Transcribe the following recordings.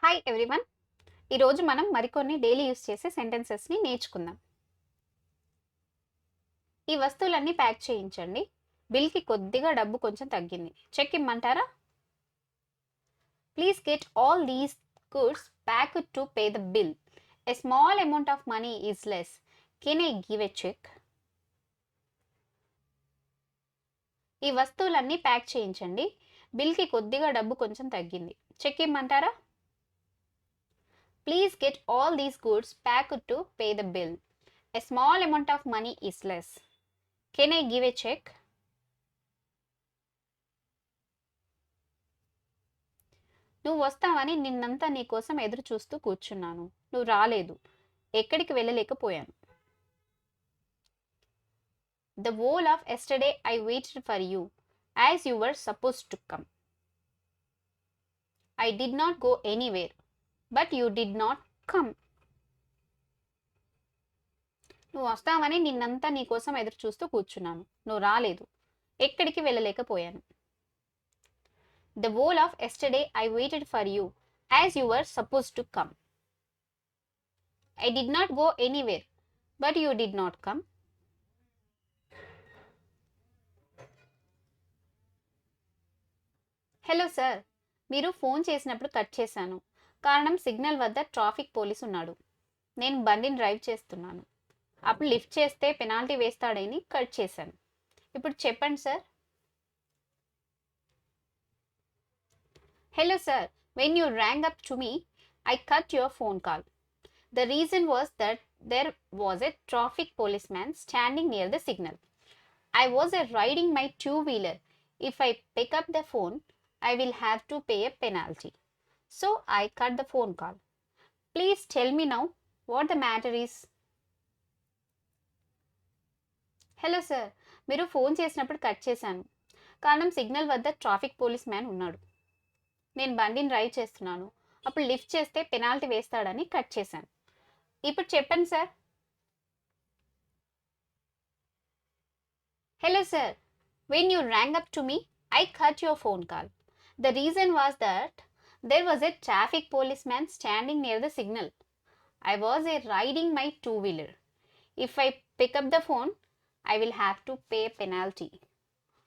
Hi everyone. ఈరోజు మనం మరికొన్ని డైలీ యూస్ చేసే సెంటెన్సెస్ని నేర్చుకుందాం. ఈ వస్తువులన్నీ ప్యాక్ చేయించండి. బిల్కి కొద్దిగా డబ్బు కొంచెం తగ్గింది. చెక్ ఇమ్మంటారా? Please get all these goods packed to pay the bill. A small amount of money is less. Can I give a cheque? ఈ వస్తువులన్నీ ప్యాక్ చేయించండి. బిల్కి కొద్దిగా డబ్బు కొంచెం తగ్గింది. చెక్ ఇమ్మంటారా? Please get all these goods packed to pay the bill. A small amount of money is less. Can I give a check? నువ్వు వస్తావని నిన్నంతా నీ కోసం ఎదురు చూస్తూ కూర్చున్నాను. నువ్వు రాలేదు. ఎక్కడికి వెళ్ళలేకపోయాను. The whole of yesterday I waited for you as you were supposed to come. I did not go anywhere, but you did not come. నువ్వు వస్తావని నిన్నంతా నీ కోసం ఎదురు చూస్తూ కూర్చున్నాను. నువ్వు రాలేదు. ఎక్కడికి వెళ్ళలేకపోయాను. The whole of yesterday I waited for you as you were supposed to come. I did not go anywhere, but you did not come. Hello sir, మీరు ఫోన్ చేసినప్పుడు కట్ చేశాను. కారణం సిగ్నల్ వద్ద ట్రాఫిక్ పోలీస్ ఉన్నాడు. నేను బండిని drive చేస్తున్నాను. అప్పుడు లిఫ్ట్ చేస్తే పెనాల్టీ వేస్తాడని కట్ చేశాను. ఇప్పుడు చెప్పండి sir. Hello sir, when you rang up to me, I cut your phone call. The reason was that there was a traffic policeman standing near the signal. I was riding my two-wheeler. If I pick up the phone, I will have to pay a penalty. So I cut the phone call. Please tell me now what the matter is. Hello sir, మీరు phone చేసినప్పుడు cut చేశాను. కారణం signal వద్ద traffic police man ఉన్నాడు. నేను బండిని drive చేస్తున్నాను. అప్పుడు లిఫ్ట్ చేస్తే పెనాల్టీ వేస్తాడని కట్ చేశాను. ఇప్పుడు చెప్పండి sir. Hello sir, when you rang up to me, I cut your phone call. The reason was that there was a traffic policeman standing near the signal. I was riding my two-wheeler. If I pick up the phone, I will have to pay a penalty.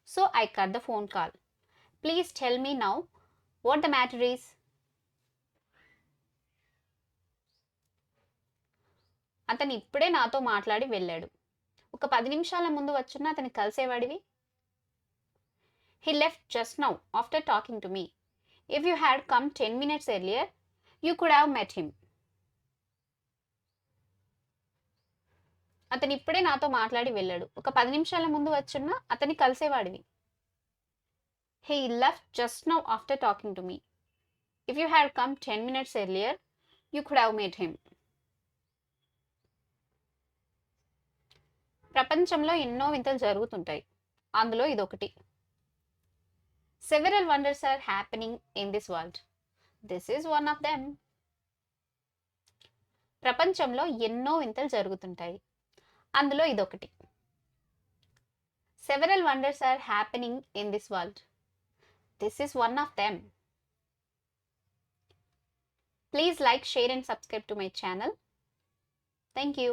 So I cut the phone call. Please tell me now what the matter is. అతను ఇప్పుడే నాతో మాట్లాడి వెళ్ళాడు. ఒక 10 నిమిషాల ముందు వచ్చున్న అతని కలిసేవాడివి. He left just now after talking to me. If you had come 10 minutes earlier, you could have met him. అతను ఇప్పుడే నాతో మాట్లాడి వెళ్ళాడు. ఒక 10 నిమిషాల ముందు వచ్చున్న అతని కలిసేవాడివి. He left just now after talking to me. If you had come 10 minutes earlier, you could have met him. ప్రపంచంలో ఎన్నో వింతలు జరుగుతుంటాయి. అందులో ఇదొకటి. Several wonders are happening in this world. This is one of them. ప్రపంచంలో ఎన్నో వింతలు జరుగుతుంటాయి. అందులో ఇదొకటి. Several wonders are happening in this world. This is one of them. Please like, share and subscribe to my channel. Thank you.